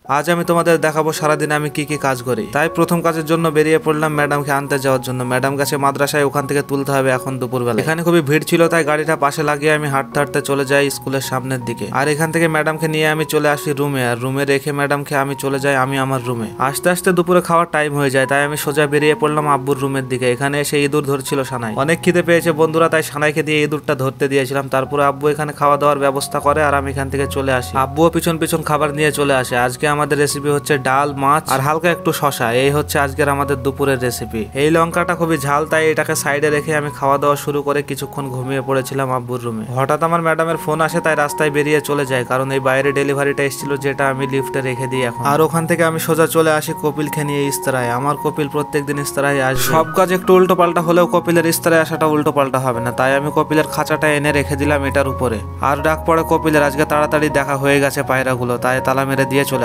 আজ আমি তোমাদের দেখাবো সারাদিন আমি কি কি কাজ করি। তাই প্রথম কাজের জন্য বেরিয়ে পড়লাম ম্যাডামকে আনতে যাওয়ার জন্য। ম্যাডাম গেছে মাদ্রাসায়, ওখান থেকে তুলতে হবে এখন দুপুরবেলা। এখানে খুবই ভিড় ছিল, তাই গাড়িটা পাশে লাগিয়ে আমি হাঁটতে হাঁটতে চলে যাই স্কুলের সামনের দিকে। আর এখান থেকে ম্যাডামকে নিয়ে আমি চলে আসি রুমে, আর রুমে রেখে ম্যাডামকে আমি চলে যাই আমার রুমে। আস্তে আস্তে দুপুরে খাওয়ার টাইম হয়ে যায়, তাই আমি সোজা বেরিয়ে পড়লাম আব্বুর রুমের দিকে। এখানে এসে ইঁদুর ধরছিল সানাই, অনেক খিদে পেয়েছে বন্ধুরা, তাই সানাইকে দিয়ে ইঁদুরটা ধরতে দিয়েছিলাম। তারপরে আব্বু এখানে খাওয়া দাওয়ার ব্যবস্থা করে আর আমি এখান থেকে চলে আসি। আব্বুও পিছন পিছন খাবার নিয়ে চলে আসে। আজকে আমাদের রেসিপি হচ্ছে ডাল, মাছ আর হালকা একটু শশা। এই হচ্ছে আজকের আমাদের দুপুরের রেসিপি। এই লঙ্কাটা খুবই ঝাল, তাই এটাকে সাইডে রেখে আমি খাওয়া দাওয়া শুরু করে কিছুক্ষণ ঘুমিয়ে পড়েছিলাম আব্বুর রুমে। হঠাৎ আমার ম্যাডামের ফোন আসে, তাই রাস্তায় বেরিয়ে চলে যায়, কারণ এই বাইরে ডেলিভারিটা এসেছিল যেটা আমি লিফটে রেখে দিই এখন। আর ওখান থেকে আমি সোজা চলে আসি কপিলকে নিয়ে ইস্তারায়। আমার কপিল প্রত্যেকদিন ইস্তারায় আসে। সব কাজ একটু উল্টো পাল্টা হলেও কপিলের ইস্তারায় আসাটা উল্টো পাল্টা হবে না, তাই আমি কপিলের খাঁচাটা এনে রেখে দিলাম এটার উপরে। আর ডাক পড়ে কপিলের, আজকে তাড়াতাড়ি দেখা হয়ে গেছে পায়রাগুলো, তাই তালা মেরে দিয়ে চলে